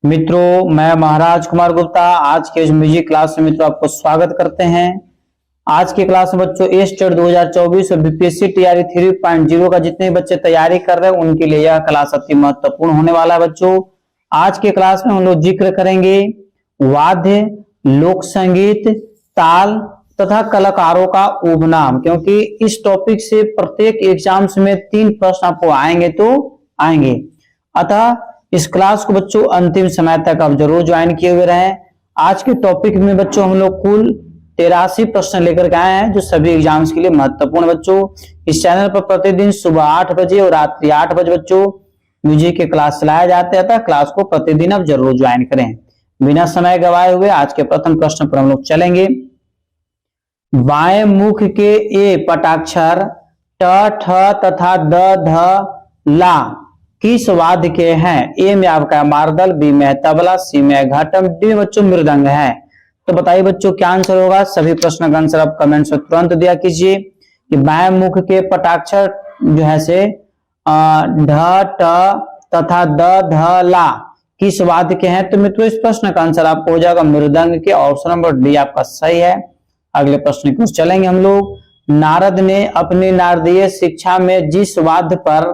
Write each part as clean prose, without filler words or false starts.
मित्रों, मैं महाराज कुमार गुप्ता आज के इस म्यूजिक क्लास में मित्रों आपको स्वागत करते हैं। आज की क्लास में बच्चों टेट 2024 और बीपीएससी टीआरई 3.0 का जितने बच्चे तैयारी कर रहे हैं उनके लिए यह क्लास अति महत्वपूर्ण होने वाला है। बच्चों, आज के क्लास में हम लोग जिक्र करेंगे वाद्य, लोक संगीत, ताल तथा कलाकारों का उपनाम, क्योंकि इस टॉपिक से प्रत्येक एग्जाम्स में 3 प्रश्न आपको आएंगे तो आएंगे। अतः इस क्लास को बच्चों अंतिम समय तक आप जरूर ज्वाइन किए हुए रहें। आज के टॉपिक में बच्चों हम लोग कुल 83 प्रश्न लेकर के आए हैं जो सभी एग्जाम्स के लिए महत्वपूर्ण। बच्चों, इस चैनल पर प्रतिदिन सुबह 8 बजे और रात्रि 8 बजे बच्चों म्यूजिक के क्लास चलाया जाता है। क्लास को प्रतिदिन आप जरूर ज्वाइन करें। बिना समय गवाए हुए आज के प्रथम प्रश्न पर हम लोग चलेंगे। बाएं मुख के ए पटाक्षर ट, ठ तथा द, ध, ला किस वाद्य के हैं? ए में आपका मार्दल, बी में तबला, सी में घटम, डी में बच्चों मृदंग है। तो बताइए बच्चों क्या आंसर होगा। सभी प्रश्न का आंसर आप कमेंट्स में तुरंत दिया कीजिए कि बाएं मुख के पटाक्षर जो है से ढ, ट तथा द, ध, ला किस वाद्य के हैं? तो मित्रों इस प्रश्न का आंसर आपको हो जाएगा मृदंग के। ऑप्शन नंबर डी आपका सही है। अगले प्रश्न की ओर चलेंगे हम लोग। नारद ने अपनी नारदीय शिक्षा में जिस वाद्य पर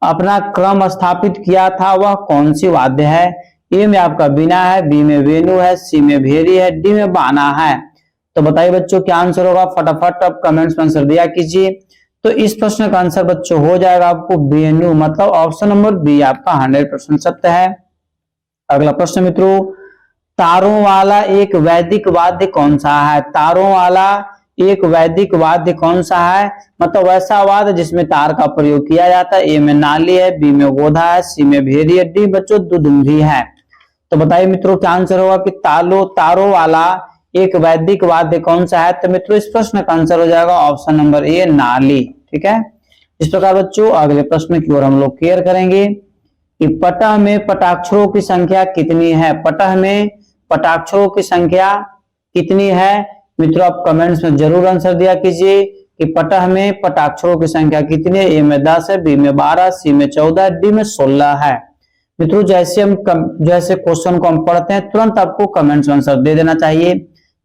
अपना क्रम स्थापित किया था वह कौन सी वाद्य है? ए में आपका बीना है, बी में वेणु है, सी में भेरी है, डी में बाना है। तो बताइए बच्चों क्या आंसर होगा। फटाफट आप कमेंट्स में आंसर दिया कीजिए। तो इस प्रश्न का आंसर बच्चों हो जाएगा आपको वेणु, मतलब ऑप्शन नंबर बी आपका 100% सत्य है। अगला प्रश्न मित्रों, तारों वाला एक वैदिक वाद्य कौन सा है? तारों वाला एक वैदिक वाद्य कौन सा है? मतलब वैसा वाद्य जिसमें तार का प्रयोग किया जाता है। ए में नाली है, बी में गोधा है, सी में भेरी है, डी बच्चों दुदुम्भी है। तो बताइए मित्रों क्या आंसर होगा कि तारों वाला एक वैदिक वाद्य कौन सा है? तो मित्रों इस प्रश्न का आंसर हो जाएगा ऑप्शन नंबर ए नाली। ठीक है। इस प्रकार बच्चों अगले प्रश्न की ओर हम लोग क्लियर करेंगे कि पटह में पटाक्षरों की संख्या कितनी है? पटह में पटाक्षरों की संख्या कितनी है? मित्रों आप कमेंट्स में जरूर आंसर दिया कीजिए कि पटह में पटाक्षरों की संख्या कितनी है। ए में 10 है, बी में 12, सी में 14, डी में 16 है। मित्रों जैसे क्वेश्चन को हम पढ़ते हैं तुरंत आपको कमेंट्स में आंसर दे देना चाहिए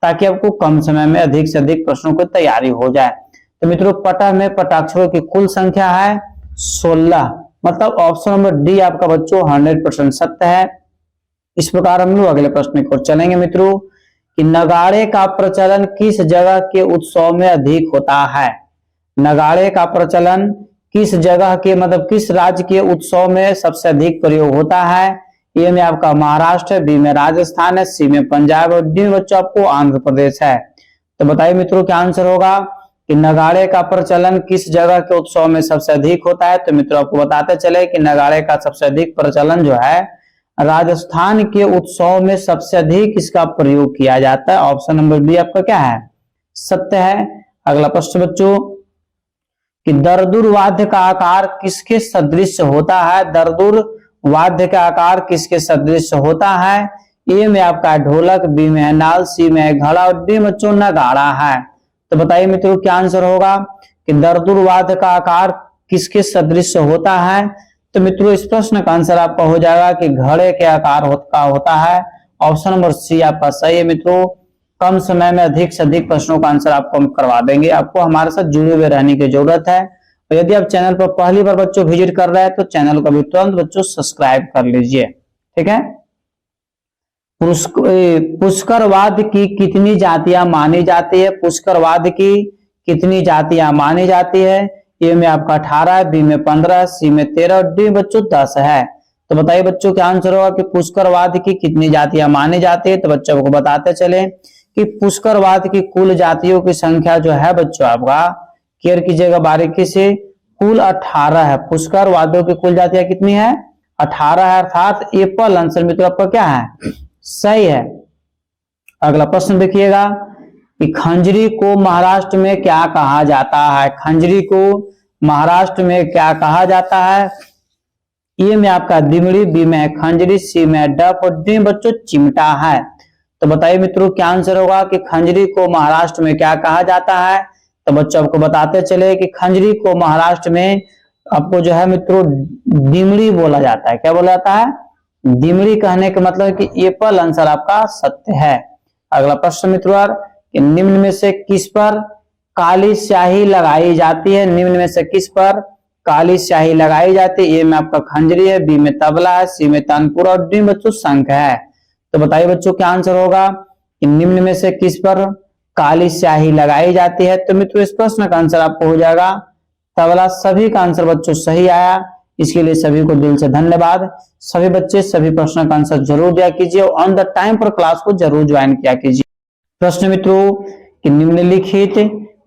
ताकि आपको कम समय में अधिक से अधिक प्रश्नों की तैयारी हो जाए। तो मित्रों पटह में पटाक्षरों की कुल संख्या है 16, मतलब ऑप्शन नंबर डी आपका बच्चों 100% सत्य है। इस प्रकार हम लोग अगले प्रश्न की ओर चलेंगे मित्रों कि नगाड़े का प्रचलन किस जगह के उत्सव में अधिक होता है? नगाड़े का प्रचलन किस जगह के, मतलब किस राज्य के उत्सव में सबसे अधिक प्रयोग होता है? ए में आपका महाराष्ट्र है, बी में राजस्थान है, सी में पंजाब और डी में बच्चों आपको आंध्र प्रदेश है। तो बताइए मित्रों क्या आंसर होगा कि नगाड़े का प्रचलन किस जगह के उत्सव में सबसे अधिक होता है? तो मित्रों आपको बताते चले कि नगाड़े का सबसे अधिक प्रचलन जो है राजस्थान के उत्सव में सबसे अधिक इसका प्रयोग किया जाता है। ऑप्शन नंबर बी आपका क्या है? सत्य है। अगला प्रश्न बच्चों कि दरदुर वाद्य का आकार किसके सदृश होता है? दरदुर वाद्य का आकार किसके सदृश होता है? ए में आपका ढोलक, बी में नाल, सी में घड़ा और डी बच्चों नगाड़ा है। तो बताइए मित्रों क्या आंसर होगा कि दरदुर वाद्य का आकार किसके सदृश होता है? तो मित्रों इस प्रश्न का आंसर आपका हो जाएगा कि घड़े के आकार का होता है। ऑप्शन नंबर सी आपका सही है। मित्रों कम समय में अधिक से अधिक प्रश्नों का आंसर आपको हम करवा देंगे। आपको हमारे साथ जुड़े हुए रहने की जरूरत है। और यदि आप चैनल पर पहली बार बच्चों विजिट कर रहे हैं तो चैनल को भी तुरंत बच्चों सब्सक्राइब कर लीजिए। ठीक है। पुष्करवाद की कितनी जातियां मानी जाती है? पुष्करवाद की कितनी जातियां मानी जाती है? ए में आपका 18 है, बी में 15, सी में 13 और डी बच्चों 10 है। तो बताइए बच्चों क्या आंसर होगा कि पुष्करवाद की कितनी जातियां मानी जाती है? तो बच्चों को बताते चले कि पुष्करवाद की कुल जातियों की संख्या जो है बच्चों आपका क्लियर कीजिएगा बारीकी से, कुल 18 है। पुष्करवादों की कुल जातियां कितनी है? 18 है, अर्थात एप्पल आंसर मित्रों आपका क्या है? सही है। अगला प्रश्न देखिएगा कि खंजरी को महाराष्ट्र में क्या कहा जाता है? खंजरी को महाराष्ट्र में क्या कहा जाता है? ए में आपका दिमड़ी, बी में खंजरी, सी में डफ और डी बच्चों चिमटा है। तो बताइए मित्रों क्या आंसर होगा कि खंजरी को महाराष्ट्र में क्या कहा जाता है? तो बच्चों आपको बताते चले कि खंजरी को महाराष्ट्र में आपको जो है मित्रों दिमड़ी बोला जाता है। क्या बोला जाता है? दिमड़ी कहने का मतलब है कि एप्पल आंसर आपका सत्य है। अगला प्रश्न मित्रों, कि निम्न में से किस पर काली स्याही लगाई जाती है? निम्न में से किस पर काली स्याही लगाई जाती है? ए में आपका खंजरी है, बी में तबला है, सी में तानपुरा और डी बच्चों शंख है। तो बताइए बच्चों क्या आंसर होगा कि निम्न में से किस पर काली स्याही लगाई जाती है? तो मित्रों इस प्रश्न का आंसर आपको हो जाएगा तबला। सभी का आंसर बच्चों सही आया, इसके लिए सभी को दिल से धन्यवाद। सभी बच्चे सभी प्रश्नों का आंसर जरूर दिया कीजिए और ऑन द टाइम पर क्लास को जरूर ज्वाइन किया कीजिए। प्रश्न मित्रों कि निम्नलिखित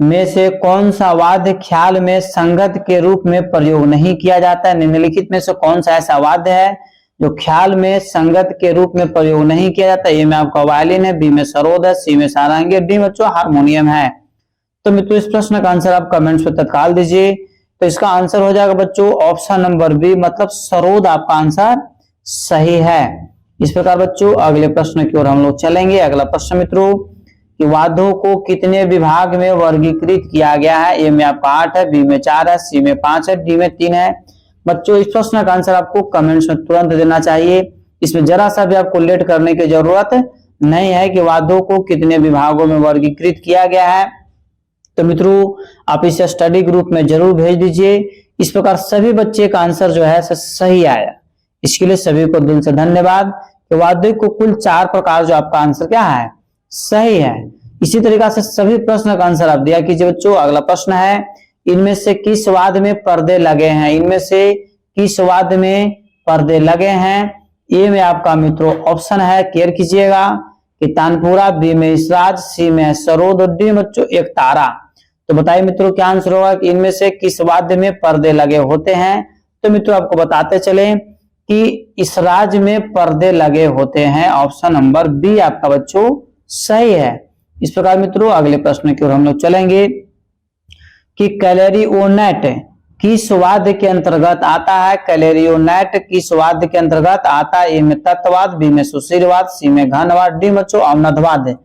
में से कौन सा वाद्य ख्याल में संगत के रूप में प्रयोग नहीं किया जाता है? निम्नलिखित में से कौन सा ऐसा वाद्य है जो ख्याल में संगत के रूप में प्रयोग नहीं किया जाता? ए में आपका वायलिन है, बी में सरोद है, सी में सारंगी, डी बच्चों हारमोनियम है। तो मित्रों इस प्रश्न का आंसर आप कमेंट्स में तत्काल दीजिए। तो इसका आंसर हो जाएगा बच्चों ऑप्शन नंबर बी, मतलब सरोद आपका आंसर सही है। इस प्रकार बच्चों अगले प्रश्न की ओर हम लोग चलेंगे। अगला प्रश्न मित्रों कि वाद्यों को कितने विभाग में वर्गीकृत किया गया है? ए में आपका 8 है, बी में 4 है, सी में 5 है, डी में 3 है। बच्चों इस प्रश्न का आंसर आपको कमेंट्स में तुरंत देना चाहिए। इसमें जरा सा भी आपको लेट करने की जरूरत नहीं है कि वाद्यों को कितने विभागों में वर्गीकृत किया गया है। तो मित्रों आप इसे स्टडी ग्रुप में जरूर भेज दीजिए। इस प्रकार सभी बच्चे का आंसर जो है सही आया, इसके लिए सभी को दिल से धन्यवाद। तो वाद्यों को कुल 4 प्रकार जो आपका आंसर क्या है सही है। इसी तरीका से सभी प्रश्न का आंसर आप दिया कीजिए बच्चों। अगला प्रश्न है इनमें से किस वाद्य में पर्दे लगे हैं? इनमें से किस वाद्य में पर्दे लगे हैं? ए में आपका मित्रों ऑप्शन है, केयर कीजिएगा, कि तानपुरा, बी में इसराज, सी में सरोद और डी बच्चों एक तारा। तो बताइए मित्रों क्या आंसर होगा कि इनमें से किस वाद्य में पर्दे लगे होते हैं? तो मित्रों आपको बताते चले कि इसराज में पर्दे लगे होते हैं। ऑप्शन नंबर बी आपका बच्चों सही है। इस प्रकार मित्रों अगले प्रश्न की ओर हम लोग चलेंगे कि क्लैरिनेट किस वाद्य के अंतर्गत आता है? क्लैरिनेट किस वाद्य के अंतर्गत आता है? ए में तत्वाद, बी में सुशीलवाद, सी में घनवाद, डी बच्चों अवनतवाद।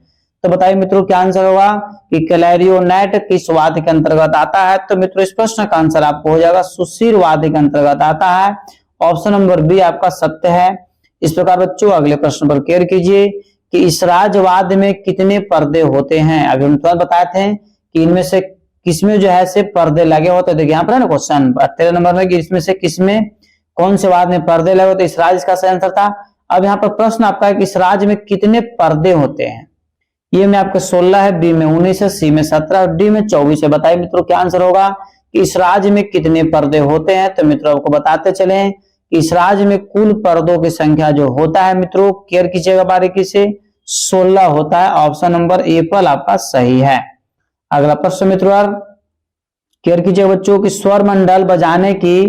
तो बताइए मित्रों क्या आंसर होगा कि क्लैरिनेट किस वाद्य के अंतर्गत आता है? तो मित्रों इस प्रश्न का आंसर आपको हो जाएगा सुशील वाद्य के अंतर्गत आता है। ऑप्शन नंबर बी आपका सत्य है। इस प्रकार बच्चों अगले प्रश्न पर केयर कीजिए कि इसराज वाद्य में कितने पर्दे होते हैं? अभी हम तुरंत बताए थे कि इनमें से किसमें जो है से पर्दे लगे होते हैं। देखिए यहाँ पर है ना क्वेश्चन 13 नंबर में कि इसमें से किसमें कौन से वाद्य में पर्दे लगे होते? इसराज इसका सही आंसर था। अब यहाँ पर प्रश्न आपका है कि इसराज में कितने पर्दे होते हैं? ये में आपके 16 है, बी में 19 है, सी में 17 और डी में 24 है। बताइए मित्रों क्या आंसर होगा कि इसराज में कितने पर्दे होते हैं? तो मित्रों आपको बताते चले कि इसराज में कुल पर्दों की संख्या जो होता है मित्रों केयर कीजिएगा बारीकी से 16 होता है। ऑप्शन नंबर एप्पल आपका सही है। अगला प्रश्न मित्रों केयर कीजिए बच्चों कि स्वर मंडल बजाने की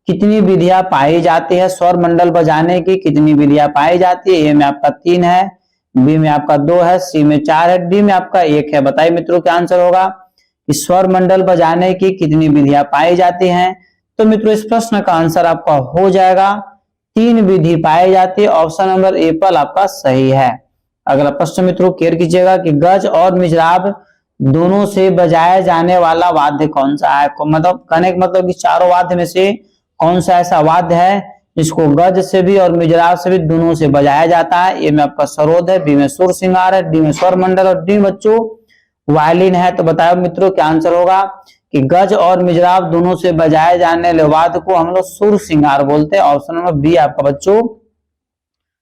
कितनी विधियां पाई जाती है? स्वर मंडल बजाने की कितनी विधियां पाई जाती है? ए में आपका 3 है, बी में आपका 2 है, सी में 4 है, डी में आपका 1 है। बताइए मित्रों क्या आंसर होगा कि स्वर मंडल बजाने की कितनी विधियां पाई जाती हैं? तो मित्रों इस प्रश्न का आंसर आपका हो जाएगा 3 विधि पाई जाती है। ऑप्शन नंबर एप्पल आपका सही है। अगला प्रश्न मित्रों केयर कीजिएगा कि गज और मिजराब दोनों से बजाया जाने वाला वाद्य कौन सा है? मतलब कहने का मतलब कि चारों वाद्य में से कौन सा ऐसा वाद्य है जिसको गज से भी और मिजराब से भी दोनों से बजाया जाता है? ए में आपका सरोद है, बी में सुर सिंगार है, डी में स्वर मंडल और डी बच्चों वायलिन है। तो बताओ मित्रों क्या आंसर होगा कि गज और मिजराब दोनों से बजाए जाने वाले वाद्य को हम लोग सुर सिंगार बोलते हैं। ऑप्शन नंबर बी आपका बच्चों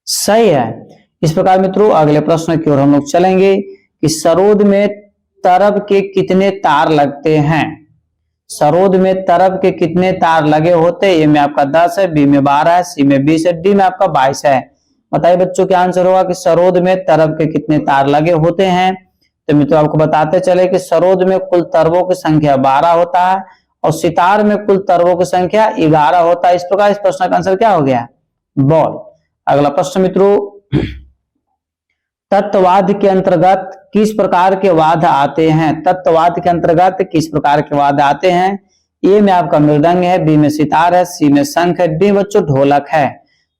सही है। इस प्रकार मित्रों अगले प्रश्न की ओर हम लोग चलेंगे कि सरोद में तरब के कितने तार लगते हैं? सरोद में तरब के कितने तार लगे होते हैं? ए में आपका 10 है, बी में 12 है, सी में 20 है, डी में आपका 22 है। बताइए बच्चों क्या आंसर होगा कि सरोद में तरब के कितने तार लगे होते हैं? तो मित्रों आपको बताते चले कि सरोद में कुल तरबों की संख्या 12 होता है और सितार में कुल तरबों की संख्या 11 होता है। इस प्रकार इस प्रश्न का आंसर क्या हो गया बॉल। अगला प्रश्न मित्रों तत्ववाद के अंतर्गत किस प्रकार के वाद्य आते हैं? तत्ववाद के अंतर्गत किस प्रकार के वाद्य आते हैं? ए में आपका मृदंग है, बी में सितार है, सी में शंख है, डी बच्चों ढोलक है।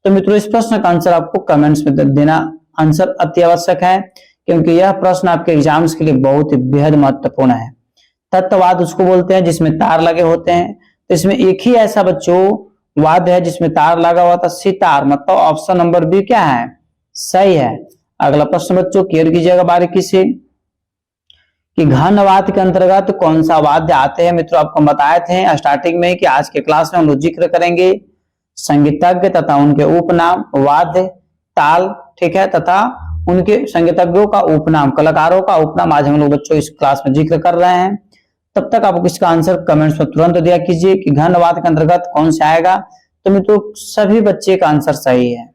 तो मित्रों इस प्रश्न का आंसर आपको कमेंट्स में देना आंसर अति आवश्यक है क्योंकि यह प्रश्न आपके एग्जाम्स के लिए बहुत ही बेहद महत्वपूर्ण है। तत्ववाद उसको बोलते हैं जिसमें तार लगे होते हैं। तो इसमें एक ही ऐसा बच्चों वाद्य है जिसमें तार लगा हुआ था? सितार, मतलब ऑप्शन नंबर बी क्या है? सही है। अगला प्रश्न बच्चों क्लियर कीजिएगा बारीकी से कि घन वाद्य के अंतर्गत कौन सा वाद्य आते हैं। मित्रों आपको बताए थे स्टार्टिंग में कि आज के क्लास में हम लोग जिक्र करेंगे संगीतज्ञ तथा उनके उपनाम, वाद्य, ताल, ठीक है, तथा उनके संगीतज्ञों का उपनाम, कलाकारों का उपनाम आज हम लोग बच्चों इस क्लास में जिक्र कर रहे हैं। तब तक आप इसका आंसर कमेंट्स में तुरंत दिया कीजिए कि घन वाद्य के अंतर्गत कौन सा आएगा। तो मित्रों सभी बच्चे का आंसर सही है,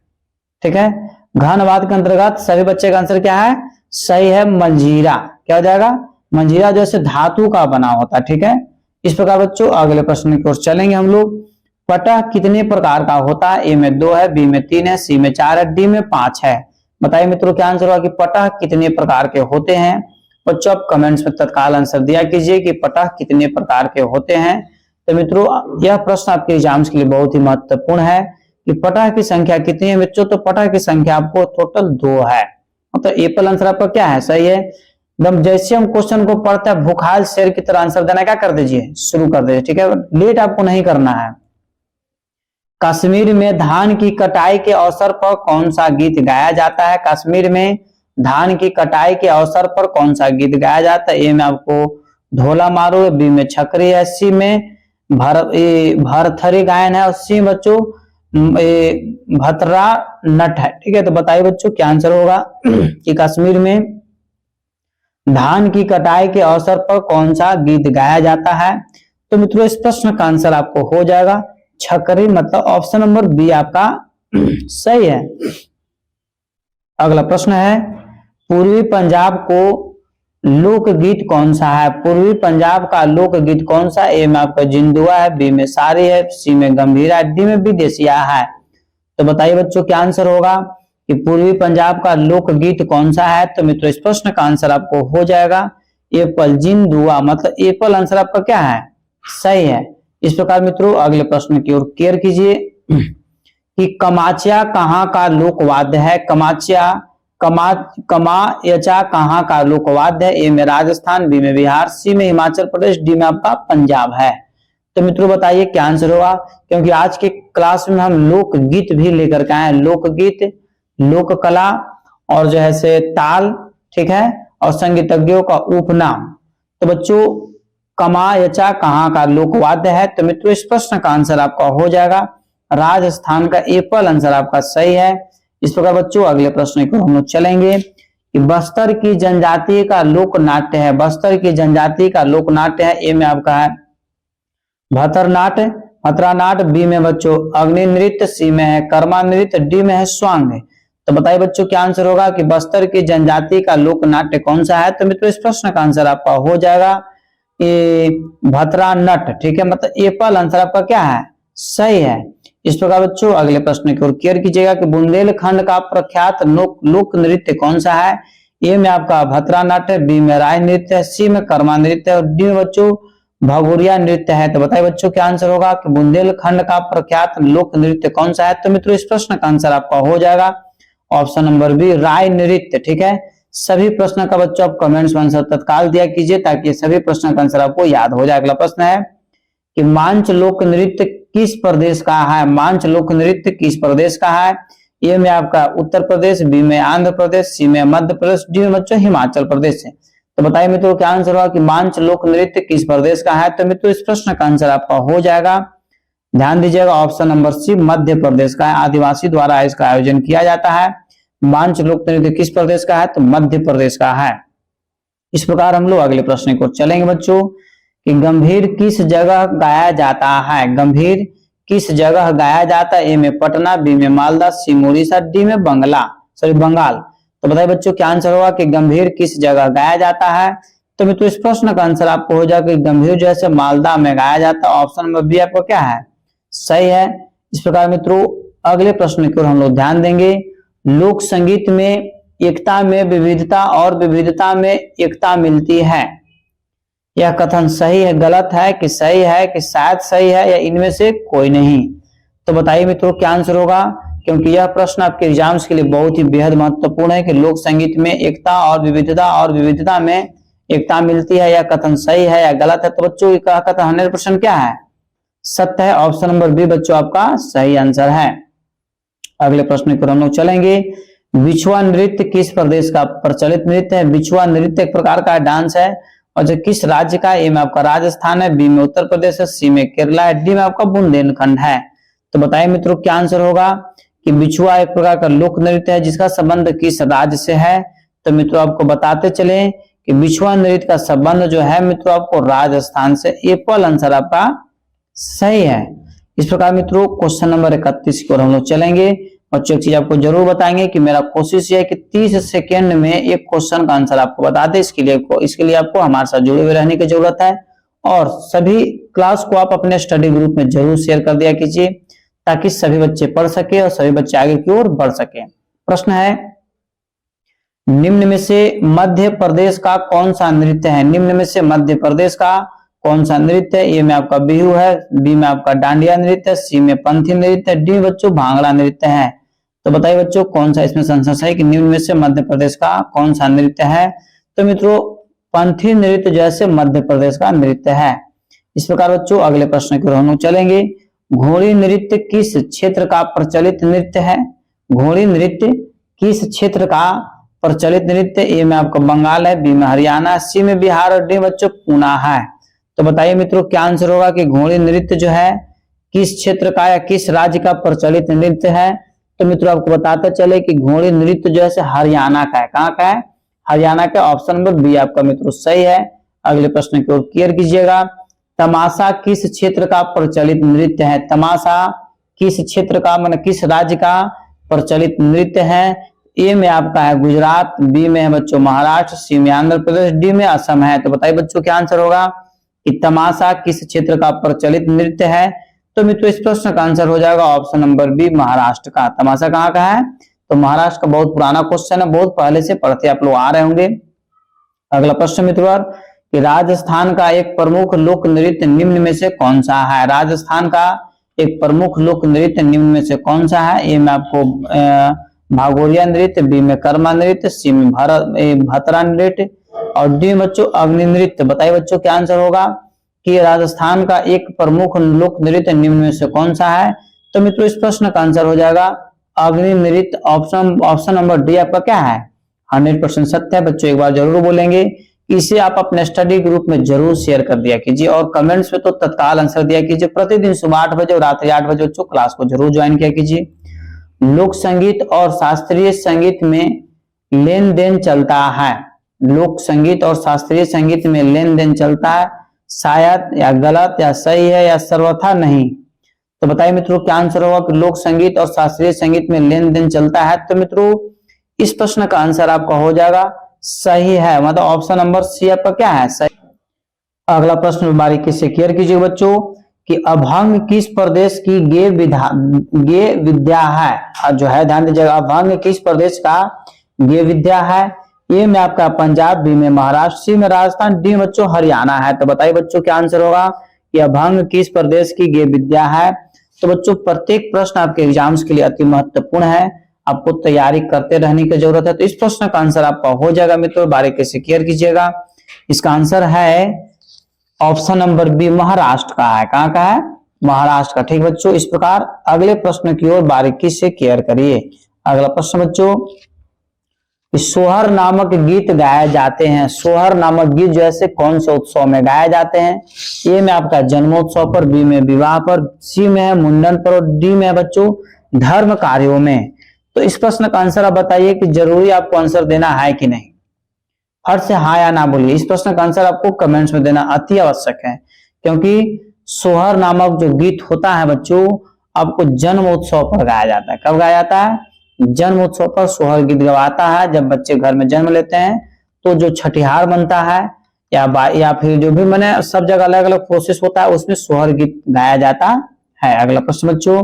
ठीक है। घन वाद्य के अंतर्गत सभी बच्चे का आंसर क्या है? सही है, मंजीरा। क्या हो जाएगा? मंजीरा जैसे धातु का बना होता है, ठीक है। इस प्रकार बच्चों अगले प्रश्न की ओर चलेंगे हम लोग। पटह कितने प्रकार का होता है? ए में 2 है, बी में 3 है, सी में 4 है, डी में 5 है। बताइए मित्रों क्या आंसर होगा कि पटह कितने प्रकार के होते हैं। बच्चों आप कमेंट्स में तत्काल आंसर दिया कीजिए कि पटह कितने प्रकार के होते हैं। तो मित्रों यह प्रश्न आपके एग्जाम्स के लिए बहुत ही महत्वपूर्ण है कि पटह की संख्या कितनी है। बच्चों तो पटह की संख्या आपको टोटल 2 है, मतलब एप्पल आंसर आपका क्या है? सही है। एकदम जैसे हम क्वेश्चन को पढ़ते हैं भूखाल शेर की तरह आंसर देना क्या कर दीजिए, शुरू कर दीजिए, ठीक है। लेट आपको नहीं करना है। कश्मीर में धान की कटाई के अवसर पर कौन सा गीत गाया जाता है? कश्मीर में धान की कटाई के अवसर पर कौन सा गीत गाया जाता है? ए में आपको ढोला मारो, बी में छकरी है, सी में भरथरी गायन है और सी बच्चों भतरा नट है, ठीक है। तो बताइए बच्चों क्या आंसर होगा कि कश्मीर में धान की कटाई के अवसर पर कौन सा गीत गाया जाता है। तो मित्रों इस प्रश्न का आंसर आपको हो जाएगा छकरी, मतलब ऑप्शन नंबर बी आपका सही है। अगला प्रश्न है पूर्वी पंजाब को लोकगीत कौन सा है? पूर्वी पंजाब का लोकगीत कौन सा? ए में आपका जिंदुआ है, बी में सारी है, सी में गंभीरा है, डी में विदेशिया है। तो बताइए बच्चों क्या आंसर होगा कि पूर्वी पंजाब का लोकगीत कौन सा है। तो मित्रों इस प्रश्न का आंसर आपको हो जाएगा एप्पल, जिंदुआ, मतलब एप्पल आंसर आपका क्या है? सही है। इस प्रकार मित्रों अगले प्रश्न की ओर केयर कीजिए कि कमाचिया कहाँ का लोकवाद्य है? कमाचिया कमायचा कहाँ का लोकवाद्य है? ए में राजस्थान, बी में बिहार, सी में हिमाचल प्रदेश, डी में आपका पंजाब है। तो मित्रों बताइए क्या आंसर होगा, क्योंकि आज के क्लास में हम लोकगीत भी लेकर के आए हैं। लोकगीत, लोक कला और जो है से ताल, ठीक है, और संगीतज्ञों का उपनाम। तो बच्चों कमायचा कहाँ का लोकवाद्य है? तो मित्रों इस प्रश्न का आंसर आपका हो जाएगा राजस्थान का एप्पल आंसर आपका सही है। इस प्रकार बच्चों अगले प्रश्न की हम लोग चलेंगे कि बस्तर की जनजाति का लोक नाट्य है। बस्तर की जनजाति का लोक नाट्य है। ए में आपका है भतरनाट्य, भतरानाट्य, बी में बच्चों अग्नि नृत्य, सी में है कर्मा नृत्य, डी में है स्वांग। तो बताइए बच्चों क्या आंसर होगा कि बस्तर की जनजाति का लोक नाट्य कौन सा है। तो मित्रों इस प्रश्न का आंसर आपका हो जाएगा भतरानट, ठीक है, मतलब एप्पल आंसर आपका क्या है? सही है। इस प्रकार बच्चों अगले प्रश्न की ओर केयर कीजिएगा कि बुंदेलखंड का प्रख्यात लोक नृत्य कौन सा है। ए में आपका भतरानाट्य, बी में राय नृत्य है, सी में कर्मा नृत्य है और डी में बच्चों भगोरिया नृत्य है। तो बताइए बच्चों क्या आंसर होगा कि बुंदेलखंड का प्रख्यात लोक नृत्य कौन सा है। तो मित्रों इस प्रश्न का आंसर आपका हो जाएगा ऑप्शन नंबर बी राय नृत्य, ठीक है। सभी प्रश्न का बच्चों आप कमेंट्स में आंसर तत्काल दिया कीजिए ताकि सभी प्रश्न का आंसर आपको याद हो जाए। अगला प्रश्न है कि मांच लोक नृत्य किस प्रदेश का है? मांच लोक नृत्य किस प्रदेश का है? ए में आपका उत्तर प्रदेश, बी में आंध्र प्रदेश, सी में मध्य प्रदेश, डी में बच्चों हिमाचल प्रदेश है। तो बताइए मित्रों क्या आंसर होगा कि मांच लोक नृत्य किस प्रदेश का है। तो मित्रों इस प्रश्न का आंसर आपका हो जाएगा, ध्यान दीजिएगा, option number C Madhya Pradesh का है। आदिवासी द्वारा इसका आयोजन किया जाता है। मांच लोक नृत्य किस प्रदेश का है? तो मध्य प्रदेश का है। इस प्रकार हम लोग अगले प्रश्न को चलेंगे बच्चों कि गंभीर किस जगह गाया जाता है? गंभीर किस जगह गाया जाता है? ए में पटना, बी में मालदा, सी में उड़ीसा, डी में बंगाल। तो बताइए बच्चों क्या आंसर होगा कि गंभीर किस जगह गाया जाता है। तो मित्रों इस प्रश्न का आंसर आपको हो जाएगा कि गंभीर जो है मालदा में गाया जाता है। ऑप्शन नंबर बी आपको क्या है? सही है। इस प्रकार मित्रों अगले प्रश्न की ओर हम लोग ध्यान देंगे। लोक संगीत में एकता में विविधता और विविधता में एकता मिलती है, यह कथन सही है, गलत है कि सही है कि शायद सही है या इनमें से कोई नहीं? तो बताइए मित्रों क्या आंसर होगा, क्योंकि यह प्रश्न आपके एग्जाम्स के लिए बहुत ही बेहद महत्वपूर्ण है कि लोक संगीत में एकता और विविधता में एकता मिलती है, यह कथन सही है या गलत है? तो बच्चों का कथन 100% क्या है? सत्य है। ऑप्शन नंबर बी बच्चों आपका सही आंसर है। अगले प्रश्न की ओर हम लोग चलेंगे। बिछुआ नृत्य किस प्रदेश का प्रचलित नृत्य है? बिछुआ नृत्य एक प्रकार का डांस है और जो किस राज्य का है? ए में आपका राजस्थान है, बी में उत्तर प्रदेश है, सी में केरला है, डी में आपका बुंदेलखंड है। तो बताइए मित्रों क्या आंसर होगा कि बिछुआ एक प्रकार का लोक नृत्य है जिसका संबंध किस राज्य से है? तो मित्रों आपको बताते चले कि बिछुआ नृत्य का संबंध जो है मित्रों आपको राजस्थान से। एप्पल आंसर आपका सही है। इस प्रकार मित्रों क्वेश्चन नंबर 31 की ओर हम लोग चलेंगे। बच्चों एक चीज आपको जरूर बताएंगे कि मेरा कोशिश यह है कि 30 सेकेंड में एक क्वेश्चन का आंसर आपको बता दे। इसके लिए आपको हमारे साथ जुड़े हुए रहने की जरूरत है और सभी क्लास को आप अपने स्टडी ग्रुप में जरूर शेयर कर दिया कीजिए ताकि सभी बच्चे पढ़ सके और सभी बच्चे आगे की ओर बढ़ सके। प्रश्न है, निम्न में से मध्य प्रदेश का कौन सा नृत्य है? निम्न में से मध्य प्रदेश का कौन सा नृत्य है? ए में आपका बिहू है, बी में आपका डांडिया नृत्य है, सी में पंथी नृत्य है, डी बच्चों भांगड़ा नृत्य है। तो बताइए बच्चों कौन सा इसमें आंसर सही कि निम्न में से मध्य प्रदेश का कौन सा नृत्य है? तो मित्रों पंथी नृत्य जैसे मध्य प्रदेश का नृत्य है। इस प्रकार बच्चों अगले प्रश्न की ओर हम लोग चलेंगे। घोड़ी नृत्य किस क्षेत्र का प्रचलित नृत्य है? घोड़ी नृत्य किस क्षेत्र का प्रचलित नृत्य? ए में आपका बंगाल है, बी में हरियाणा, सी में बिहार और डी बच्चों पूना है। तो बताइए मित्रों क्या आंसर होगा कि घोड़ी नृत्य जो है किस क्षेत्र का या किस राज्य का प्रचलित नृत्य है? तो मित्रों आपको बताते चले कि घोड़ी नृत्य जो है हरियाणा का है। कहाँ का है? हरियाणा का। ऑप्शन नंबर बी आपका मित्रों सही है। अगले प्रश्न की ओर क्लियर कीजिएगा। तमाशा किस क्षेत्र का प्रचलित नृत्य है? तमाशा किस क्षेत्र का मतलब किस राज्य का प्रचलित नृत्य है? ए में आपका है गुजरात, बी में है बच्चों महाराष्ट्र, सी में आंध्र प्रदेश, डी में असम है। तो बताइए बच्चों क्या आंसर होगा कि तमाशा किस क्षेत्र का प्रचलित नृत्य है? तो मित्रों इस प्रश्न का आंसर हो जाएगा ऑप्शन नंबर बी महाराष्ट्र का। तमाशा कहाँ का है? तो महाराष्ट्र का। बहुत पुराना क्वेश्चन है, बहुत पहले से पढ़ते आप लोग आ रहे होंगे। अगला प्रश्न मित्रों कि राजस्थान का एक प्रमुख लोक नृत्य निम्न में से कौन सा है? राजस्थान का एक प्रमुख लोक नृत्य निम्न में से कौन सा है? ए में आपको भागोरिया नृत्य, बी में कर्मा नृत्य, सी में भतरा नृत्य और डी बच्चों अग्नि नृत्य। बताइए बच्चों क्या आंसर होगा कि राजस्थान का एक प्रमुख लोक नृत्य निम्न में से कौन सा है? तो मित्रों इस प्रश्न का आंसर हो जाएगा अग्नि नृत्य। ऑप्शन नंबर डी आपका क्या है? 100% सत्य है। बच्चों एक बार जरूर बोलेंगे। इसे आप अपने स्टडी ग्रुप में जरूर शेयर कर दिया कीजिए और कमेंट्स में तो तत्काल आंसर दिया कीजिए। प्रतिदिन सुबह 8 बजे और रात्रि 8 बजे बच्चों क्लास को जरूर ज्वाइन किया कीजिए। लोक संगीत और शास्त्रीय संगीत में लेन देन चलता है। लोक संगीत और शास्त्रीय संगीत में लेन देन चलता है। शायद या गलत या सही है या सर्वथा नहीं। तो बताइए मित्रों क्या आंसर होगा कि लोक संगीत और शास्त्रीय संगीत में लेन देन चलता है? तो मित्रों इस प्रश्न का आंसर आपका हो जाएगा सही है। मतलब ऑप्शन नंबर सी आपका क्या है? सही। अगला प्रश्न बारीकी से क्लियर कीजिए बच्चों कि अभंग किस प्रदेश की गे विद्या है? जो है ध्यान दीजिएगा, अभंग किस प्रदेश का गे विद्या है? ए में आपका पंजाब, बी में महाराष्ट्र, सी में राजस्थान, डी बच्चों हरियाणा है। तो बताइए बच्चों क्या आंसर होगा कि अभंग किस प्रदेश की गे विद्या है? तो बच्चों प्रत्येक प्रश्न आपके एग्जाम्स के लिए अति महत्वपूर्ण है, आपको तैयारी करते रहने की जरूरत है। तो इस प्रश्न का आंसर आपका हो जाएगा मित्रों, बारीकी से क्लियर कीजिएगा। इसका आंसर है ऑप्शन नंबर बी महाराष्ट्र का है। कहाँ का है? महाराष्ट्र का। ठीक बच्चों, इस प्रकार अगले प्रश्न की ओर बारीकी से क्लियर करिए। अगला प्रश्न बच्चों, सोहर नामक गीत गाए जाते हैं। सोहर नामक गीत जैसे कौन से उत्सव में गाए जाते हैं? ए में आपका जन्मोत्सव पर, बी में विवाह पर, सी में है मुंडन पर और डी में है बच्चों धर्म कार्यों में। तो इस प्रश्न का आंसर आप बताइए कि जरूरी आपको आंसर देना है कि नहीं। फट से हाँ या ना बोलिए। इस प्रश्न का आंसर आपको कमेंट्स में देना अति आवश्यक है, क्योंकि सोहर नामक जो गीत होता है बच्चों आपको जन्मोत्सव पर गाया जाता है। कब गाया जाता है? जन्मोत्सव पर सोहर गीत गवाता है। जब बच्चे घर में जन्म लेते हैं तो जो छठिहार बनता है या फिर जो भी मैंने सब जगह अलग अलग प्रोसेस होता है उसमें सोहर गीत गाया जाता है। अगला प्रश्न बच्चों,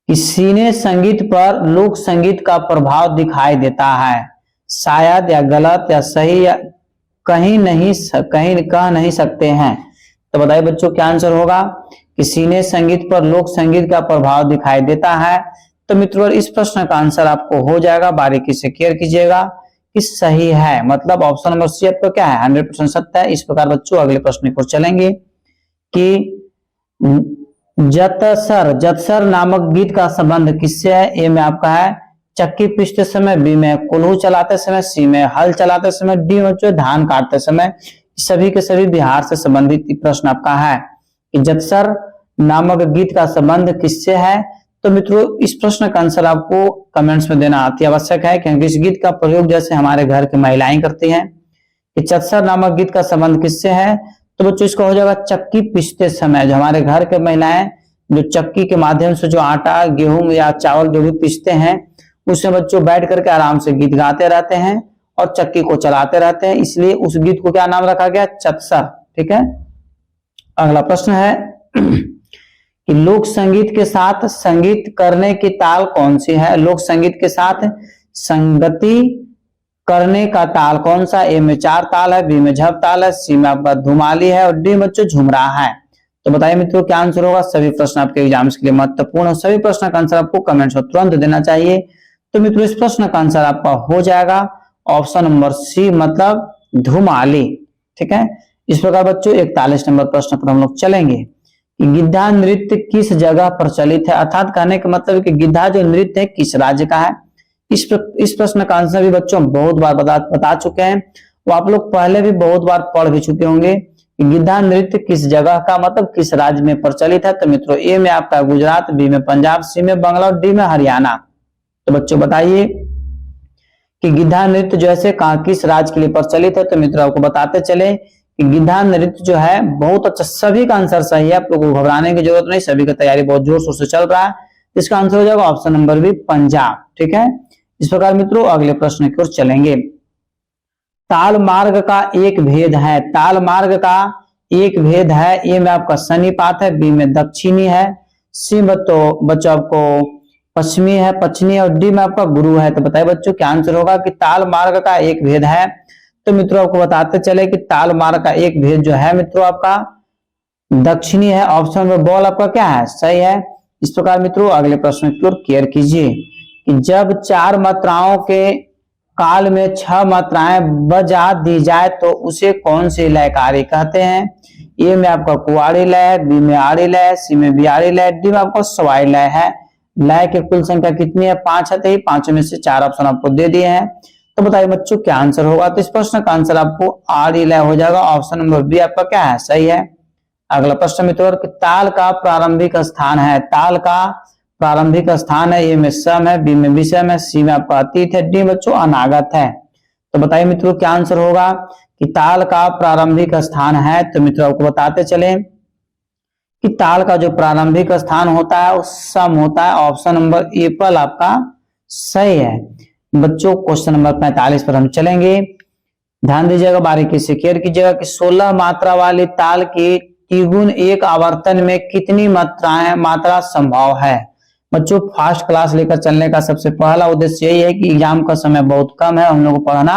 सिने संगीत पर लोक संगीत का प्रभाव दिखाई देता है। शायद या गलत या सही या कहीं कह नहीं सकते हैं। तो बताइए बच्चों क्या आंसर होगा कि सिने संगीत पर लोक संगीत का प्रभाव दिखाई देता है? तो मित्रों इस प्रश्न का आंसर आपको हो जाएगा, बारीकी से क्लियर कीजिएगा कि सही है। मतलब ऑप्शन नंबर सी आपका क्या है? 100% सत्य है। इस प्रकार बच्चों अगले प्रश्न को चलेंगे कि जतसर, जतसर नामक गीत का संबंध किससे है? ए में आपका है चक्की पीसते समय, बी में कुल्हू चलाते समय, सी में हल चलाते समय, डी में जो धान काटते समय। सभी के सभी बिहार से संबंधित प्रश्न आपका है कि जतसर नामक गीत का संबंध किससे है। तो मित्रों इस प्रश्न का आंसर आपको कमेंट्स में देना अति आवश्यक है, क्योंकि इस गीत का प्रयोग जैसे हमारे घर की महिलाएं करती हैं। कि जतसर नामक गीत का संबंध किससे है? तो बच्चों इसका हो जाएगा चक्की पीसते समय। जो हमारे घर के महिलाएं जो चक्की के माध्यम से जो आटा, गेहूं या चावल जो भी पीसते हैं, उसमें बच्चों बैठ करके आराम से गीत गाते रहते हैं और चक्की को चलाते रहते हैं, इसलिए उस गीत को क्या नाम रखा गया? चतसर। ठीक है। अगला प्रश्न है कि लोक संगीत के साथ संगीत करने की ताल कौन सी है? लोक संगीत के साथ संगति करने का ताल कौन सा? ए में चार ताल है, बी में झप ताल है, सी में आपका धुमाली है और डी बच्चों झुमरा है। तो बताइए मित्रों क्या आंसर होगा? सभी प्रश्न आपके एग्जाम्स के लिए महत्वपूर्ण और सभी प्रश्न का आंसर आपको कमेंट्स में तुरंत देना चाहिए। तो मित्रों इस प्रश्न का आंसर आपका हो जाएगा ऑप्शन नंबर सी, मतलब धुमाली। ठीक है। इस प्रकार बच्चों 41 नंबर प्रश्न पर हम लोग चलेंगे कि गिद्धा नृत्य किस जगह प्रचलित है? अर्थात कहने का मतलब है कि गिद्धा जो नृत्य है किस राज्य का है। इस प्रश्न का आंसर भी बच्चों बहुत बार बता चुके हैं, वो आप लोग पहले भी बहुत बार पढ़ भी चुके होंगे। गिद्धा नृत्य किस जगह का मतलब किस राज्य में प्रचलित है? तो मित्रों ए में आपका गुजरात, बी में पंजाब, सी में बंगाल और डी में हरियाणा। तो बच्चों बताइए कि गिद्धा नृत्य जो है कहाँ किस राज्य के लिए प्रचलित है? तो मित्रों आपको बताते चले कि गिद्धा नृत्य जो है बहुत अच्छा, सभी का आंसर सही है, आप लोगों को घबराने की जरूरत नहीं, सभी की तैयारी बहुत जोर शोर से चल रहा है। इसका आंसर हो जाएगा ऑप्शन नंबर बी, पंजाब। ठीक है। इस प्रकार मित्रों अगले प्रश्न की ओर चलेंगे। ताल मार्ग का एक भेद है। ताल मार्ग का एक भेद है। ए में आपका सन्निपात है, बी में दक्षिणी है, सी में तो बच्चों आपको पश्चिमी है, पश्चिमी और डी में आपका गुरु है। तो बताइए बच्चों क्या आंसर होगा कि ताल मार्ग का एक भेद है। तो मित्रों आपको बताते चले कि ताल मार्ग का एक भेद जो है मित्रों आपका दक्षिणी है। ऑप्शन में बॉल आपका क्या है? सही है। इस प्रकार मित्रों अगले प्रश्न की ओर केयर कीजिए कि जब चार मात्राओं के काल में 6 मात्राएं बजा दी जाए तो उसे कौन सी लयकारी कहते हैं? ए में आपका कुआड़ी लय, बी में आड़ी लय, सी में बिहारी लय, डी में आपका सवाई लय है। लय की कुल संख्या कितनी है? 5 है। पांचों में से 4 ऑप्शन आपको दे दिए हैं। तो बताइए बच्चों क्या आंसर होगा? तो इस प्रश्न का आंसर आपको आड़ी लय हो जाएगा। ऑप्शन नंबर बी आपका क्या है? सही है। अगला प्रश्न मित्रों ताल का प्रारंभिक स्थान है। ताल का प्रारंभिक स्थान है। ए में सम है, बी में विषम है, सी में आपका अतीत है, डी बच्चों अनागत है। तो बताइए मित्रों क्या आंसर होगा कि ताल का प्रारंभिक स्थान है। तो मित्रों आपको बताते चले कि ताल का जो प्रारंभिक स्थान होता है वो सम होता है। ऑप्शन नंबर ए पर आपका सही है। बच्चों क्वेश्चन नंबर 45 पर हम चलेंगे, ध्यान दीजिएगा, बारीकी से केयर कीजिएगा कि 16 मात्रा वाली ताल की त्रिगुण एक आवर्तन में कितनी मात्रा संभव है? बच्चों फास्ट क्लास लेकर चलने का सबसे पहला उद्देश्य यही है कि एग्जाम का समय बहुत कम है, हम लोग को पढ़ना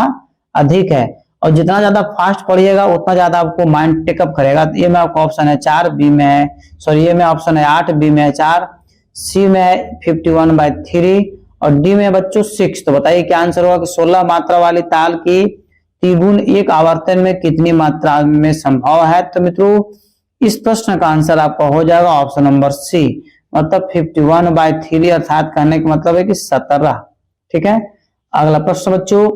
अधिक है और जितना ज्यादा फास्ट पढ़िएगा उतना ज्यादा आपको माइंड टेकअप करेगा। ये में आपका ऑप्शन है 4, बी में है सॉरी ये में ऑप्शन है 8, बी में है 4, सी में है 51/3 और डी में बच्चों 6। तो बताइए क्या आंसर होगा कि 16 मात्रा वाली ताल की त्रिगुण एक आवर्तन में कितनी मात्रा में संभव है? तो मित्रों इस प्रश्न का आंसर आपका हो जाएगा ऑप्शन नंबर सी, मतलब 51/3 अर्थात कहने का मतलब है कि 17। ठीक है। अगला प्रश्न बच्चों,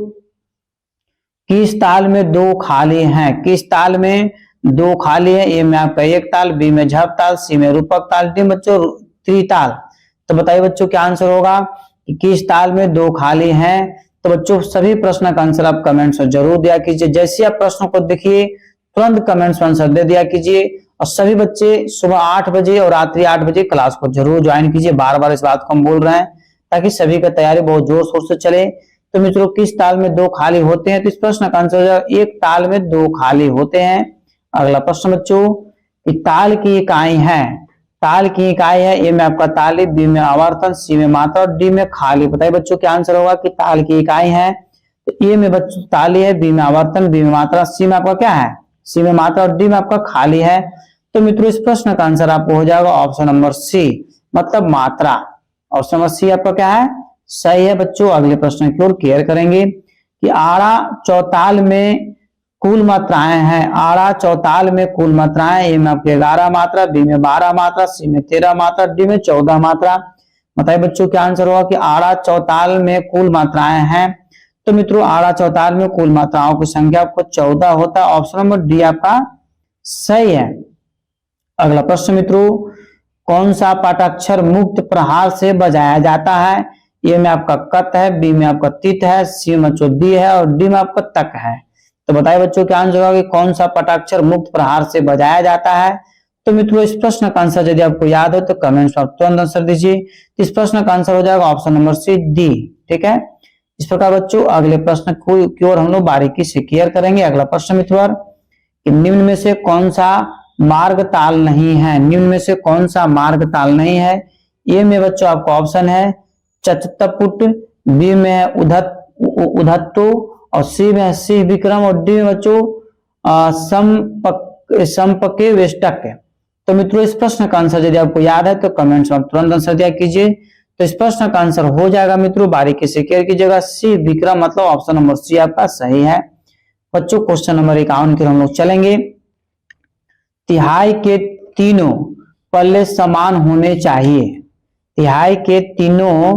किस ताल में 2 खाली हैं? किस ताल में 2 खाली है? ए में आपका एक ताल, बी में झप ताल, सी में रूपक ताल, डी बच्चों त्रिताल। तो बताइए बच्चों क्या आंसर होगा कि किस ताल में 2 खाली हैं? तो बच्चों सभी प्रश्न का आंसर आप कमेंट्स में जरूर दिया कीजिए। जैसे आप प्रश्नों को देखिए तुरंत कमेंट्स में आंसर दे दिया कीजिए और सभी बच्चे सुबह 8 बजे और रात्रि 8 बजे क्लास को जरूर ज्वाइन कीजिए। बार बार इस बात को हम बोल रहे हैं ताकि सभी का तैयारी बहुत जोर शोर से चले। तो मित्रों किस ताल में 2 खाली होते हैं? तो इस प्रश्न का आंसर हो जाएगा एक ताल में 2 खाली होते हैं। अगला प्रश्न बच्चों, कि ताल की इकाई है। ताल की इकाई है, ए में आपका ताली, बी में आवर्तन, सी में मात्रा और डी में खाली। बताइए बच्चों क्या आंसर होगा कि ताल की इकाई है। तो ए में बच्चों ताली है, बी में आवर्तन, बी में मात्रा, सी में आपका क्या है? सी में मात्रा और डी में आपका खाली है। तो मित्रों इस प्रश्न का आंसर आपको हो जाएगा ऑप्शन नंबर सी, मतलब मात्रा। ऑप्शन नंबर सी आपका क्या है? सही है बच्चों। अगले प्रश्न की ओर केयर करेंगे कि आड़ा चौताल में कुल मात्राएं हैं। आड़ा चौताल में कुल मात्राएं, ए में आपके 11 मात्रा, बी में 12 मात्रा, सी में 13 मात्रा, डी में 14 मात्रा। बताइए बच्चों क्या आंसर होगा कि आड़ा चौताल में कुल मात्राएं हैं। तो मित्रों आड़ा चौताल में कुल मात्राओं की संख्या आपको 14 होता है। ऑप्शन नंबर डी आपका सही है। अगला प्रश्न मित्रों, कौन सा पाठाक्षर मुक्त प्रहार से बजाया जाता है? ए में आपका कत है, बी में आपका तित है, सी में दी है और डी में आपका तक है। तो बताइए बच्चों क्या आंसर होगा कि कौन सा पाठाक्षर मुक्त प्रहार से बजाया जाता है? तो मित्रों इस प्रश्न का आंसर यदि आपको याद हो तो कमेंट्स में आप तुरंत आंसर दीजिए। इस प्रश्न का आंसर हो जाएगा ऑप्शन नंबर सी डी। ठीक है, इस प्रकार बच्चों अगले प्रश्न की ओर हम लोग बारीकी से क्लियर करेंगे। अगला प्रश्न मित्रों, निम्न में से कौन सा मार्ग ताल नहीं है? निम्न में से कौन सा मार्ग ताल नहीं है? ए में बच्चों आपका ऑप्शन है चतपुट, बी में उधत्तो और सी में सी विक्रम और डी में बच्चों संपके वेष्टक। तो मित्रों इस प्रश्न का आंसर यदि आपको याद है तो कमेंट्स में तुरंत आंसर दिया कीजिए। तो इस प्रश्न का आंसर हो जाएगा मित्रों, बारीकी से क्लियर कीजिएगा, सी विक्रम, मतलब ऑप्शन नंबर सी आपका सही है। बच्चों क्वेश्चन नंबर 51 की हम लोग चलेंगे। तिहाई के तीनों पल्ले समान होने चाहिए। तिहाई के तीनों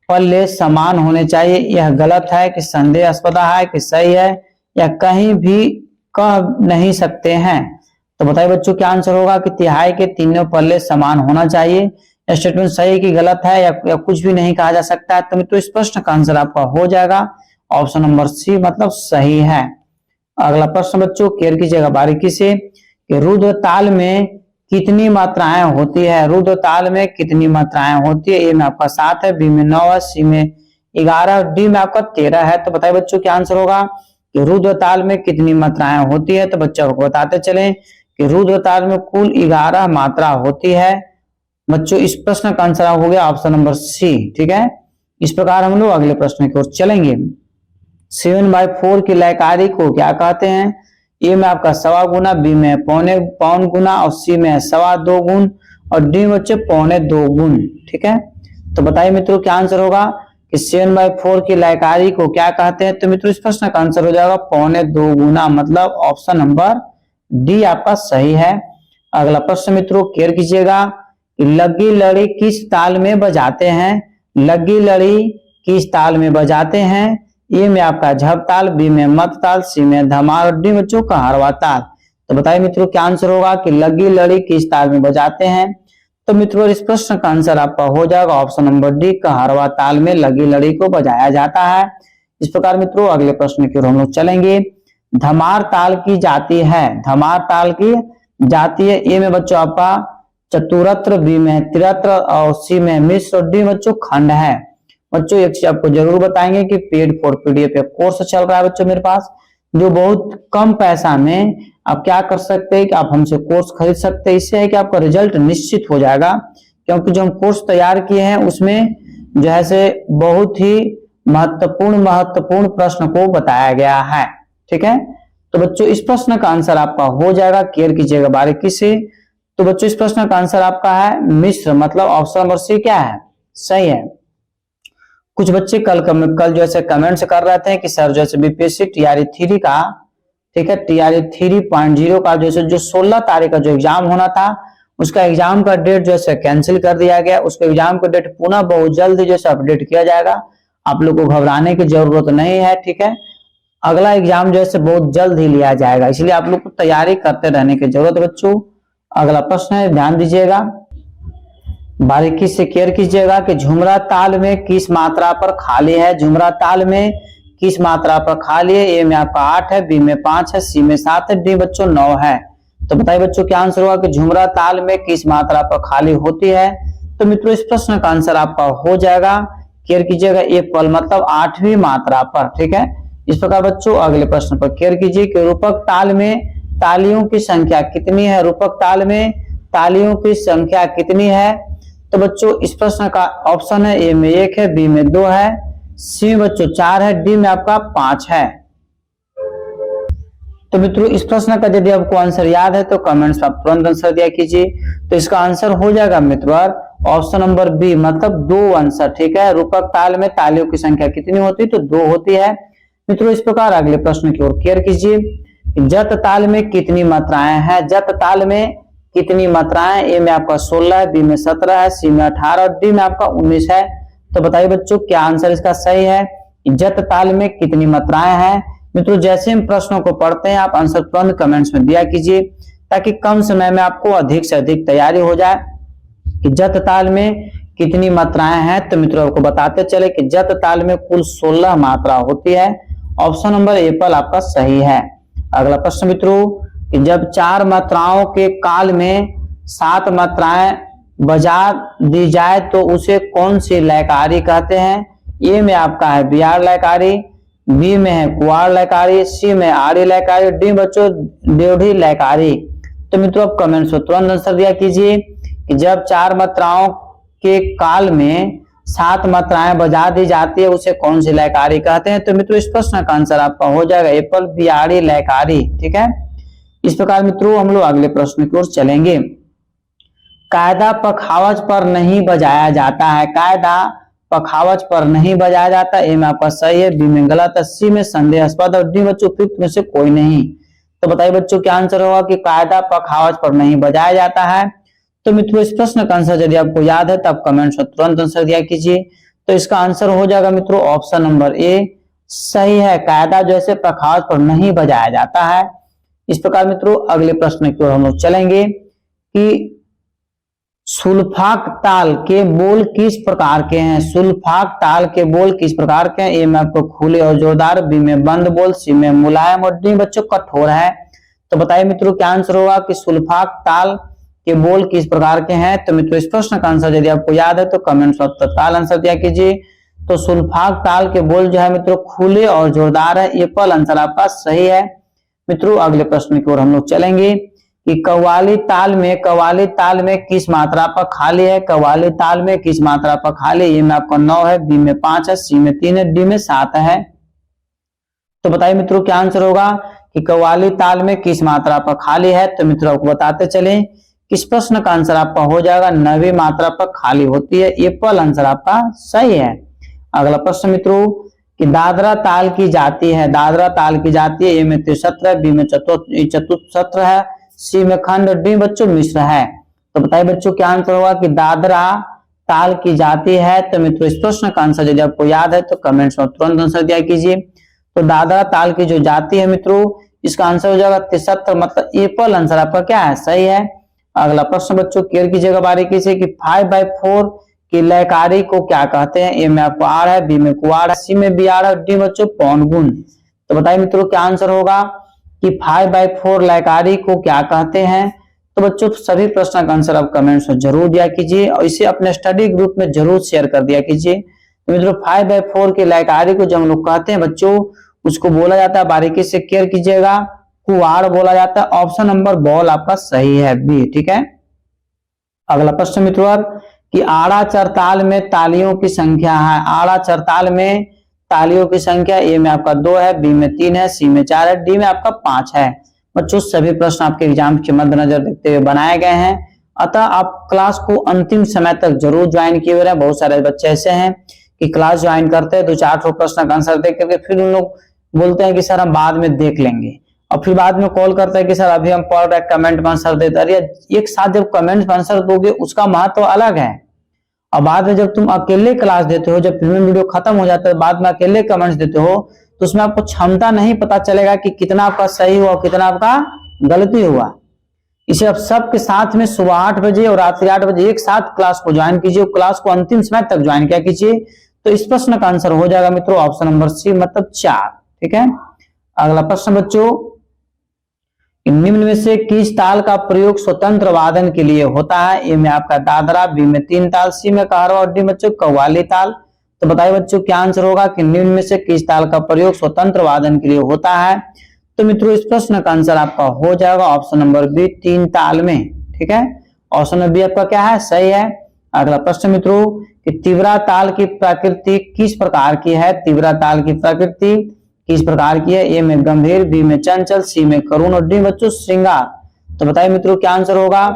पल्ले समान होने चाहिए, यह गलत है कि संदेहास्पद है कि सही है या कहीं भी कह नहीं सकते हैं? तो बताइए बच्चों क्या आंसर होगा कि तिहाई के तीनों पल्ले समान होना चाहिए। स्टेटमेंट सही कि गलत है या कुछ भी नहीं कहा जा सकता है? तो मित्रों इस प्रश्न का आंसर आपका हो जाएगा ऑप्शन नंबर सी, मतलब सही है। अगला प्रश्न बच्चों क्लियर कीजिएगा बारीकी से कि रुद्र ताल में कितनी मात्राएं होती है? रुद्र ताल में कितनी मात्राएं होती है? ए में आपका 7 है, बी में 9 है, सी में 11 और डी में आपका 13 है। तो बताइए बच्चों क्या आंसर होगा कि रुद्र ताल में कितनी मात्राएं होती है? तो बच्चों को बताते चले कि रुद्र ताल में कुल 11 मात्रा होती है। बच्चों इस प्रश्न का आंसर हो गया ऑप्शन नंबर सी। ठीक है, इस प्रकार हम लोग अगले प्रश्न की ओर चलेंगे। 7/4 की लयकारी को क्या कहते हैं? ए में आपका 1.25 गुना, बी में पौन गुना और सी में 2.25 गुण और डी में बच्चे 2.25 गुण। ठीक है, तो बताइए मित्रों क्या आंसर होगा कि 7/4 की लयकारी को क्या कहते हैं? तो मित्रों इस प्रश्न का आंसर हो जाएगा 2.25 गुना, मतलब ऑप्शन नंबर डी आपका सही है। अगला प्रश्न मित्रों क्लियर कीजिएगा, लग्गी लड़ी किस ताल में बजाते हैं? लग्गी लड़ी किस ताल में बजाते हैं? ए में आपका झप ताल, बी में मत ताल, सी में धमार और डी बच्चों का हरवा ताल। तो बताइए मित्रों क्या आंसर होगा कि लग्गी लड़ी किस ताल में बजाते हैं? तो मित्रों इस प्रश्न का आंसर आपका हो जाएगा ऑप्शन नंबर डी, का हरवा ताल में लग्गी लड़ी को बजाया जाता है। इस प्रकार मित्रों अगले प्रश्न की ओर हम लोग चलेंगे। धमार ताल की जाति है, धमार ताल की जाति है। ए में बच्चों आपका चतुरत्र, बी में त्रित्र और सी में मिश्र और डी बच्चों खंड है। बच्चों एक चीज आपको जरूर बताएंगे कि पेड फॉर पीडीएफ एक कोर्स चल रहा है बच्चों मेरे पास, जो बहुत कम पैसा में आप क्या कर सकते हैं कि आप हमसे कोर्स खरीद सकते हैं। इससे है कि आपका रिजल्ट निश्चित हो जाएगा, क्योंकि जो हम कोर्स तैयार किए हैं उसमें जो है से बहुत ही महत्वपूर्ण प्रश्न को बताया गया है। ठीक है, तो बच्चों इस प्रश्न का आंसर आपका हो जाएगा, क्लियर कीजिएगा बारीकी से। तो बच्चों इस प्रश्न का आंसर आपका है मिश्र, मतलब ऑप्शन नंबर सी क्या है, सही है। कुछ बच्चे कल जो है कमेंट्स कर रहे थे कि सर जो है बीपीएससी टीआरई 3 का, ठीक है, टीआरई 3.0 का जो 16 तारीख का जो एग्जाम होना था उसका एग्जाम का डेट जो है कैंसिल कर दिया गया। उसके एग्जाम का डेट पुनः बहुत जल्द जो है अपडेट किया जाएगा, आप लोग को घबराने की जरूरत नहीं है। ठीक है, अगला एग्जाम जो है बहुत जल्द ही लिया जाएगा, इसलिए आप लोग को तैयारी करते रहने की जरूरत है बच्चों। अगला प्रश्न है, ध्यान दीजिएगा, बारीकी से क्लियर कीजिएगा कि झुमरा ताल में किस मात्रा पर खाली है? झुमरा ताल में किस मात्रा पर खाली है? ए में आपका 8 है, बी में 5 है, सी में 7 है, डी बच्चों 9 है। तो बताइए बच्चों क्या आंसर होगा कि झुमरा ताल में किस मात्रा पर खाली होती है? तो मित्रों इस प्रश्न का आंसर आपका हो जाएगा, क्लियर कीजिएगा, ए पल, मतलब 8वीं मात्रा पर। ठीक है, इस प्रकार बच्चों अगले प्रश्न पर क्लियर कीजिए कि रूपक ताल में तालियों की संख्या कितनी है? रूपक ताल में तालियों की संख्या कितनी है? तो बच्चों इस प्रश्न का ऑप्शन है, ए में 1 है, बी में 2 है, सी में बच्चों 4 है, डी में आपका 5 है। तो मित्रों इस प्रश्न का यदि आपको आंसर याद है तो कमेंट्स में आप तुरंत आंसर दिया कीजिए। तो इसका आंसर हो जाएगा मित्रों ऑप्शन नंबर बी, मतलब 2 आंसर। ठीक है, रूपक ताल में तालियों की संख्या कितनी होती है? तो 2 होती है। मित्रों इस प्रकार अगले प्रश्न की ओर क्लियर कीजिए जत ताल में कितनी मात्राएं हैं? जत ताल में कितनी मात्राएं? ए में आपका 16 है, बी में 17 है, सी में 18 और डी में आपका 19 है। तो बताइए बच्चों क्या आंसर इसका सही है? जत ताल में कितनी मात्राएं हैं? मित्रों जैसे हम प्रश्नों को पढ़ते हैं आप आंसर तुरंत कमेंट्स में दिया कीजिए ताकि कम समय में आपको अधिक से अधिक तैयारी हो जाए। कि जत ताल में कितनी मात्राएं हैं? तो मित्रों आपको बताते चले कि जत ताल में कुल 16 मात्रा होती है। ऑप्शन नंबर एप्पल आपका सही है। अगला प्रश्न मित्रों कि जब 4 मात्राओं के काल में 7 मात्राएं बजा दी जाए तो उसे कौन सी लयकारी कहते हैं? ए में आपका है बिहार लयकारी, बी में है कुआर लयकारी, सी में आड़ी लयकारी, डी बच्चों देवढ़ी लयकारी। तो मित्रों आप कमेंट्स में तुरंत आंसर दिया कीजिए कि जब 4 मात्राओं के काल में 7 मात्राएं बजा दी जाती है उसे कौन सी लयकारी कहते हैं? तो मित्रों इस प्रश्न का आंसर आपका हो जाएगा एप्पल बिहारी लयकारी। ठीक है, इस प्रकार मित्रों हम लोग अगले प्रश्न की ओर चलेंगे। कायदा पखावज पर नहीं बजाया जाता है। कायदा पखावज पर नहीं बजाया जाता। ए में आपका सही है, बी में गलत है, सी में संदेहास्पद और डी बच्चों उपयुक्त में से कोई नहीं। तो बताइए बच्चों क्या आंसर होगा कि कायदा पखावज पर नहीं बजाया जाता है। तो मित्रों इस प्रश्न का आंसर यदि आपको याद है तो आप कमेंट्स में तुरंत आंसर दिया कीजिए। तो इसका आंसर हो जाएगा मित्रों ऑप्शन नंबर ए सही है, कायदा जो है पखावज पर नहीं बजाया जाता है। इस प्रकार मित्रों अगले प्रश्न की ओर हम लोग चलेंगे कि सुल्फाक ताल के बोल किस प्रकार के हैं? सुल्फाक ताल के बोल किस प्रकार के हैं? ए में आपको खुले और जोरदार, बी में बंद बोल, सी में मुलायम और डी बच्चों कठोर है। तो बताइए मित्रों क्या आंसर होगा कि सुल्फाक ताल के बोल किस प्रकार के हैं? तो मित्रों इस प्रश्न का आंसर यदि आपको याद है तो कमेंट्स में तत्काल आंसर दिया कीजिए। तो सुल्फाक ताल के बोल जो है मित्रों खुले और जोरदार है। एप्पल आंसर आपका सही है। मित्रों अगले प्रश्न की ओर हम लोग चलेंगे कि कव्वाली ताल में किस मात्रा पर खाली है? कव्वाली ताल में किस मात्रा पर खाली? ए में आपका 9 है, बी में 5 है, सी में 3 है, डी में 7 है। तो बताइए मित्रों क्या आंसर होगा कि कव्वाली ताल में किस मात्रा पर खाली है? तो मित्रों आपको बताते चले किस प्रश्न का आंसर आपका हो जाएगा 9वीं मात्रा पर खाली होती है। एप्पल आंसर आपका सही है। अगला प्रश्न मित्रों कि दादरा ताल की जाती है। दादरा ताल की जाती है। ए में 73, बी में चतुस्र है, सी में खंड, डी बच्चों मिश्र है। तो बताइए बच्चों क्या आंसर होगा कि दादरा ताल की जाती है। तो मित्रों इस प्रश्न का आंसर यदि आपको याद है तो कमेंट्स में तुरंत आंसर दिया कीजिए। तो दादरा ताल की जो जाती है मित्रों इसका आंसर हो जाएगा 73, मतलब एप्पल आंसर आपका क्या है सही है। अगला प्रश्न बच्चों क्लियर कीजिएगा बारीकी से कि 5/4 की लयकारी को क्या कहते हैं? ए में आपको आड़ है, बी में कुआड़ है, सी में बियाड़ है, डी बच्चों पौन गुण। तो बताइए मित्रों क्या आंसर होगा कि 5/4 लयकारी को क्या कहते हैं? तो बच्चों सभी प्रश्न का आंसर आप कमेंट्स में जरूर दिया कीजिए और इसे अपने स्टडी ग्रुप में जरूर शेयर कर दिया कीजिए। तो मित्रों 5/4 की लयकारी को जब हम लोग कहते हैं बच्चों उसको बोला जाता है, बारीकी से क्लियर कीजिएगा, कुआड़ बोला जाता है। ऑप्शन नंबर बॉल आपका सही है, बी। ठीक है, अगला प्रश्न मित्रों कि आड़ा चरताल में तालियों की संख्या है। आड़ा चरताल में तालियों की संख्या ए में आपका 2 है, बी में 3 है, सी में 4 है, डी में आपका 5 है। बच्चों सभी प्रश्न आपके एग्जाम के मद्देनजर देखते हुए बनाए गए हैं, अतः आप क्लास को अंतिम समय तक जरूर ज्वाइन किए हुए। बहुत सारे बच्चे ऐसे हैं कि क्लास ज्वाइन करते हैं 2-4 प्रश्न का आंसर देख करके फिर उन लोग बोलते हैं कि सर हम बाद में देख लेंगे, और फिर बाद में कॉल करते हैं कि सर अभी हम पढ़ रहे कमेंट में आंसर देते हैं। एक साथ जब कमेंट में आंसर दोगे उसका महत्व अलग है, और बाद में जब तुम अकेले क्लास देते हो, जब प्रीमियम वीडियो खत्म हो जाता है बाद में अकेले कमेंट्स देते हो तो उसमें आपको क्षमता नहीं पता चलेगा कि कितना आपका सही हुआ और कितना आपका गलती हुआ। इसे आप सबके साथ में सुबह 8 बजे और रात्रि 8 बजे एक साथ क्लास को ज्वाइन कीजिए, क्लास को अंतिम समय तक ज्वाइन किया कीजिए। तो इस प्रश्न का आंसर हो जाएगा मित्रों ऑप्शन नंबर सी, मतलब 4। ठीक है, अगला प्रश्न बच्चों निम्न में से किस ताल का प्रयोग स्वतंत्र वादन के लिए होता है? ए में आपका दादरा, बी में 3 ताल, सी में कहरवा और डी बच्चों कव्वाली ताल। तो बताइए बच्चों क्या आंसर होगा कि निम्न में से किस ताल का प्रयोग स्वतंत्र वादन के लिए होता है? तो मित्रों इस प्रश्न का आंसर आपका हो जाएगा ऑप्शन नंबर बी, 3 ताल में। ठीक है, ऑप्शन नंबर बी आपका क्या है सही है। अगला प्रश्न मित्रों कि तीव्रा ताल की प्रकृति किस प्रकार की है? तीव्रा ताल की प्रकृति किस प्रकार की है? ए में गंभीर, बी में चंचल, सी में करुण और डी बच्चों श्रृंगार। तो बताइए मित्रों क्या आंसर होगा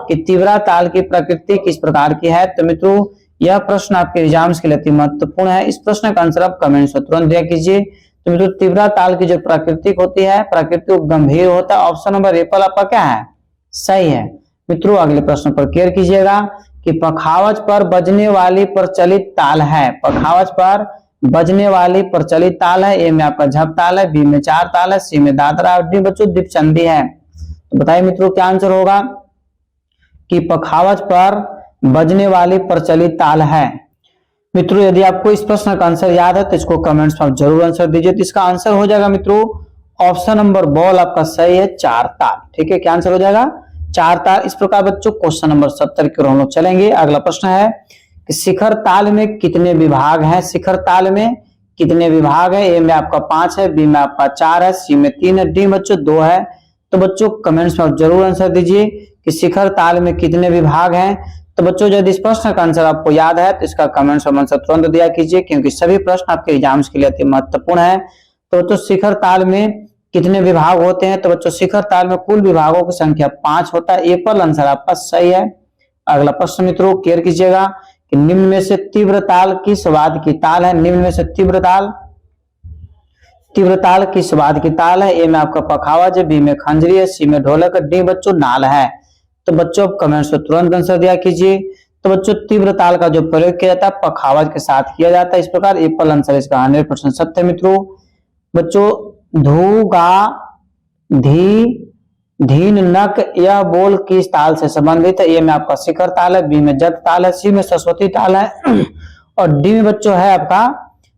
कि तीव्रा ताल की प्रकृति किस प्रकार की है? तो मित्रों यह प्रश्न आपके एग्जाम्स के लिए अति महत्वपूर्ण है। इस प्रश्न का आंसर आप कमेंट्स में तुरंत दिया कीजिए। तो तो मित्रों तीव्र ताल की जो प्राकृतिक होती है, प्राकृतिक गंभीर होता है। ऑप्शन नंबर एप्पल आपका क्या है, सही है। मित्रों अगले प्रश्न पर केयर कीजिएगा कि पखावज पर बजने वाली प्रचलित ताल है। पखावज पर बजने वाली प्रचलित ताल है। ए में आपका झप ताल है, बी में चार ताल है, सी में दादरा और डी बच्चों दीपचंदी है। तो बताइए मित्रों क्या आंसर होगा कि पखावज पर बजने वाली प्रचलित ताल है। मित्रों यदि आपको इस प्रश्न का आंसर याद है तो इसको कमेंट्स में जरूर आंसर दीजिए। तो इसका आंसर हो जाएगा मित्रों ऑप्शन नंबर बॉल आपका सही है, चार ताल। ठीक है, क्या आंसर हो जाएगा, चार ताल। इस प्रकार बच्चों क्वेश्चन नंबर 70 की ओर हम लोग चलेंगे। अगला प्रश्न है कि शिखर ताल में कितने विभाग हैं। शिखर ताल में कितने विभाग है। ए में आपका 5 है, बी में आपका 4 है, सी में 3 है, डी बच्चों 2 है। तो बच्चों कमेंट्स में जरूर आंसर दीजिए कि शिखर ताल में कितने विभाग हैं। तो बच्चों यदि इस प्रश्न का आंसर आपको याद है तो इसका कमेंट्स में आंसर तुरंत दिया कीजिए, क्योंकि सभी प्रश्न आपके एग्जाम्स के लिए अति महत्वपूर्ण है। तो बच्चों शिखर ताल में कितने विभाग होते हैं। तो बच्चों शिखर ताल में कुल विभागों की संख्या 5 होता है। एप्पल आंसर आपका सही है। अगला प्रश्न मित्रों केयर कीजिएगा कि निम्न में से तीव्र ताल किस वाद्य की ताल है। निम्न में से तीव्र ताल किस वाद्य की ताल है। ए में आपका पखावज है, बी में खंजरी है, सी में ढोलक है, डी बच्चों नाल है। तो बच्चों कमेंट्स में तुरंत आंसर दिया कीजिए। तो बच्चों तीव्र ताल का जो प्रयोग किया जाता है पखावज के साथ किया जाता है। इस प्रकार एप्पल आंसर इसका 100% सत्य है। मित्रों बच्चों धू गा धी धीन नक यह बोल किस ताल से संबंधित है। ए में आपका शिखर ताल है, बी में जट ताल है, सी में सरस्वती ताल है और डी में बच्चों है आपका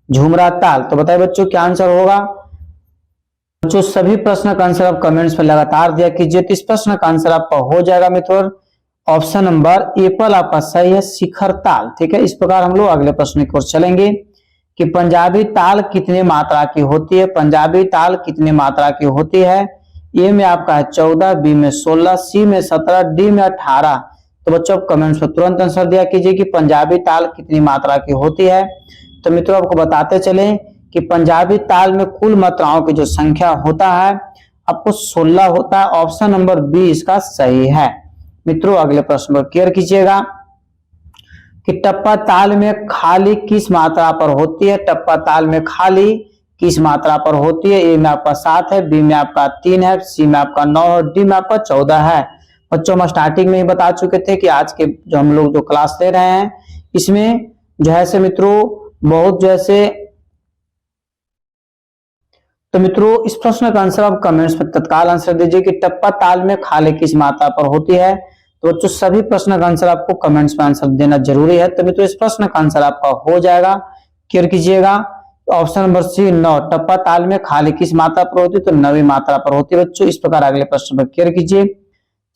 झुमरा ताल। तो बताइए बच्चों क्या आंसर होगा। बच्चों सभी प्रश्न का आंसर आप कमेंट्स में लगातार दिया कीजिए। तो इस प्रश्न का आंसर आपका हो जाएगा मित्रों ऑप्शन नंबर एप्पल आपका सही है, शिखर ताल। ठीक है, इस प्रकार हम लोग अगले प्रश्न की ओर चलेंगे कि पंजाबी ताल कितने मात्रा की होती है। पंजाबी ताल कितने मात्रा की होती है। ए में आपका है 14, बी में 16, सी में 17, डी में 18। तो बच्चों कमेंट्स में तुरंत आंसर दिया कीजिए कि पंजाबी ताल कितनी मात्रा की होती है। तो मित्रों आपको बताते चले कि पंजाबी ताल में कुल मात्राओं की जो संख्या होता है आपको 16 होता है। ऑप्शन नंबर बी इसका सही है। मित्रों अगले प्रश्न पर केयर कीजिएगा कि टप्पा ताल में खाली किस मात्रा पर होती है। टप्पा ताल में खाली किस मात्रा पर होती है। ए में आपका 7 है, बी में आपका 3 है, सी में आपका 9 और डी में आपका 14 है। बच्चों हम स्टार्टिंग में ही बता चुके थे कि आज के जो हम लोग जो क्लास ले रहे हैं इसमें जो है से मित्रों बहुत जैसे। तो मित्रों इस प्रश्न का आंसर आप कमेंट्स में तत्काल आंसर दीजिए कि टप्पा ताल में खाली किस मात्रा पर होती है। तो बच्चों सभी प्रश्न का आंसर आपको कमेंट्स में आंसर देना जरूरी है। तो मित्रों इस प्रश्न का आंसर आपका हो जाएगा, क्लियर कीजिएगा ऑप्शन नंबर सी 9। टप्पा ताल में खाली किस मात्रा पर होती है, तो 9वीं मात्रा पर होती है। बच्चों इस प्रकार अगले प्रश्न पर क्लियर कीजिए।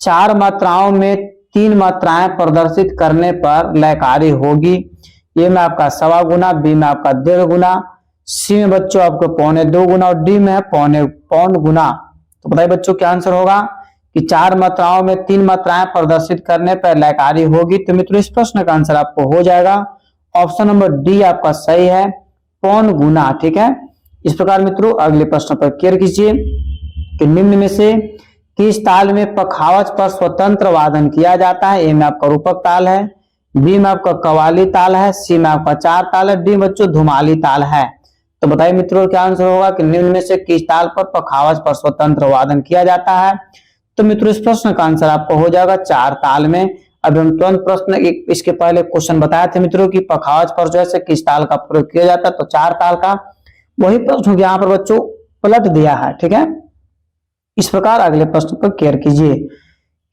4 मात्राओं में 3 मात्राएं प्रदर्शित करने पर लयकारी होगी। ए में आपका 1.25 गुना, बी में आपका 1.5 गुना, सी में बच्चों आपको 1.25 गुना और डी में है 1.25 गुना। तो बताइए बच्चों क्या आंसर होगा कि 4 मात्राओं में 3 मात्राएं प्रदर्शित करने पर लयकारी होगी। तो मित्रों इस प्रश्न का आंसर आपको हो जाएगा ऑप्शन नंबर डी आपका सही है, 1.25 गुना। ठीक है, इस प्रकार मित्रों अगले प्रश्न पर क्लियर कीजिए कि निम्न में से किस ताल में पखावज पर स्वतंत्र वादन किया जाता है। ए में आपका रूपक ताल है, बी में आपका कव्वाली ताल है, सी में आपका 4 ताल है, डी बच्चों धुमाली ताल है। तो बताइए मित्रों क्या आंसर होगा कि निम्न में से किस ताल पर पखावज पर स्वतंत्र वादन किया जाता है। तो मित्रों इस प्रश्न का आंसर आपको हो जाएगा 4 ताल में। अब हम तुरंत प्रश्न इसके पहले क्वेश्चन बताए थे मित्रों कि पखावज पर जो है किस ताल का प्रयोग किया जाता है, तो 4 ताल का वही प्रश्न यहाँ पर बच्चों पलट दिया है। ठीक है, इस प्रकार अगले प्रश्न पर केयर कीजिए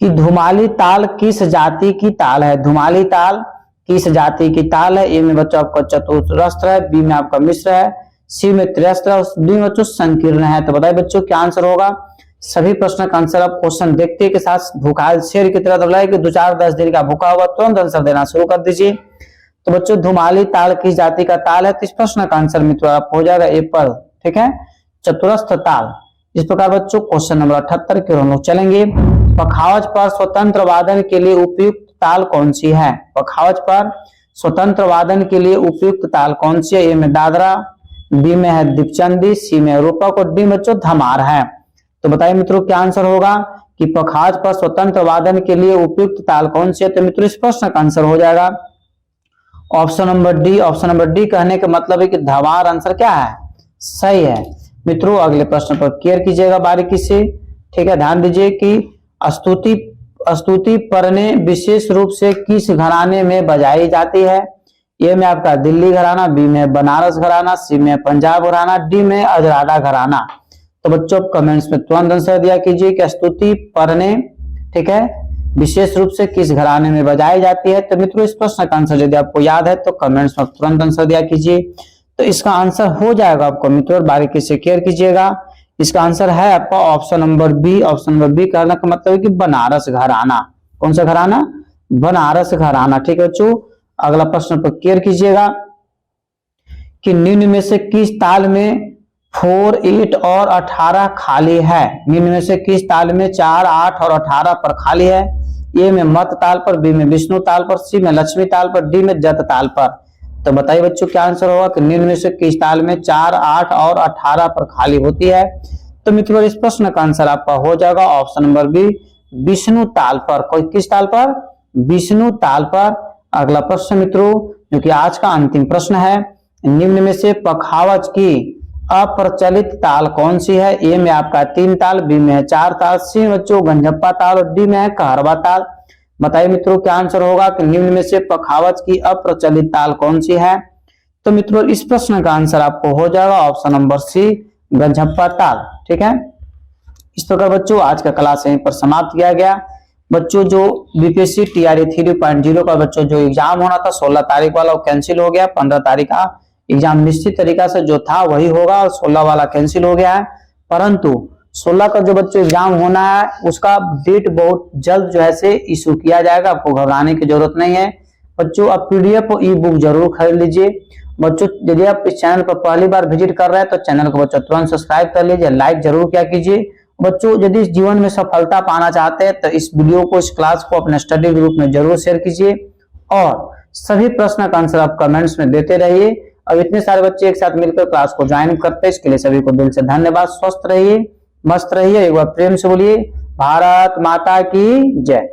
कि धुमाली ताल किस जाति की ताल है। धुमाली ताल किस जाति की ताल है। ए में बच्चों आपका चतुरस्र है, बी में आपका मिश्र है, सी में त्रिस्त्र है, डी में बच्चों संकीर्ण है। तो बताइए बच्चों क्या आंसर होगा। सभी प्रश्न का आंसर आप क्वेश्चन देखते के साथ भूखाल शेर की तरह दौड़ाए कि 2-4-10 दिन का भूखा हुआ तुरंत आंसर देना शुरू कर दीजिए। तो बच्चों धुमाली ताल किस जाति का ताल है। तो इस प्रश्न का आंसर मित्रों आप हो जाएगा एप्पल। ठीक है, चतुरस्र ताल। इस प्रकार बच्चों क्वेश्चन नंबर 78 की ओर हम लोग चलेंगे। पखावज पर स्वतंत्र वादन के लिए उपयुक्त ताल कौन सी है। पखावज पर स्वतंत्र वादन के लिए उपयुक्त ताल कौन सी है। ए में दादरा, बी में है दीपचंदी, सी में रूपक और डी बच्चों धमार है। तो बताइए मित्रों क्या आंसर होगा कि पखावज पर स्वतंत्र वादन के लिए उपयुक्त ताल कौन सी है। तो मित्रों इस प्रश्न का आंसर हो जाएगा option number D. Option number D कहने का मतलब है कि धमार आंसर क्या है, सही है। मित्रों अगले प्रश्न पर केयर कीजिएगा बारीकी से, ठीक है। ध्यान दीजिए कि स्तुति परने विशेष रूप से किस घराने में बजाई जाती है? ए में आपका दिल्ली घराना, बी में बनारस घराना, सी में पंजाब घराना, डी में अजरादा घराना। तो बच्चों कमेंट्स में तुरंत आंसर दिया कीजिए कि स्तुति परने, ठीक है, विशेष रूप से किस घराने में बजाई जाती है। तो मित्रों इस प्रश्न का आंसर यदि आपको याद है तो कमेंट्स में तुरंत आंसर दिया कीजिए। तो इसका आंसर हो जाएगा आपको मित्रों, बारीकी से केयर कीजिएगा। इसका आंसर है आपका option number B. Option number B कहने का मतलब है कि बनारस घराना। कौन सा घराना? बनारस घराना, ठीक है बच्चों। अगला प्रश्न पर केयर कीजिएगा कि निम्न में से किस ताल में 4, 8 और 18 खाली है? निम्न में से किस ताल में 4, 8 और 18 पर खाली है? ए में मत ताल पर, बी में विष्णु ताल पर, सी में लक्ष्मी ताल पर, डी में जत ताल पर। तो बताइए बच्चों क्या आंसर होगा कि निम्न में से किस ताल में 4, 8 और 18 पर खाली होती है? तो मित्रों इस प्रश्न का आंसर आपका हो जाएगा ऑप्शन नंबर बी, विष्णु ताल पर। कोई किस ताल पर? विष्णु ताल पर। अगला प्रश्न मित्रों जो कि आज का अंतिम प्रश्न है, निम्न में से पखावज की अप्रचलित ताल कौन सी है? ए में आपका 3 ताल, बी में है 4 ताल, सी में बच्चों गंजप्पा ताल और डी में है कहरवा ताल। बताइए मित्रों क्या आंसर होगा कि निम्न में से पखावज की अप्रचलित ताल कौन सी है? तो मित्रों इस प्रश्न का आंसर आपको हो जाएगा ऑप्शन नंबर सी, गंजप्पा ताल, ठीक है। इस प्रकार बच्चों आज का क्लास यहीं पर समाप्त किया गया। बच्चों जो बीपीएससी टीआरई 3.0 का बच्चों जो एग्जाम होना था 16 तारीख वाला वो कैंसिल हो गया। 15 तारीख का एग्जाम निश्चित तरीका से जो था वही होगा और 16 वाला कैंसिल हो गया है। परंतु 16 का जो बच्चों एग्जाम होना है उसका डेट बहुत जल्द जो है से इशू किया जाएगा। आपको घबराने की जरूरत नहीं है बच्चों। आप पीडीएफ और ई बुक जरूर खरीद लीजिए बच्चों। यदि आप इस चैनल पर पहली बार विजिट कर रहे हैं तो चैनल को बच्चों तुरंत सब्सक्राइब कर लीजिए, लाइक जरूर क्या कीजिए बच्चों। यदि इस जीवन में सफलता पाना चाहते हैं तो इस वीडियो को, इस क्लास को अपने स्टडी ग्रुप में जरूर शेयर कीजिए और सभी प्रश्न का आंसर आप कमेंट्स में देते रहिए। अब इतने सारे बच्चे एक साथ मिलकर क्लास को ज्वाइन करते हैं, इसके लिए सभी को दिल से धन्यवाद। स्वस्थ रहिए, मस्त रहिए। एक बार प्रेम से बोलिए भारत माता की जय।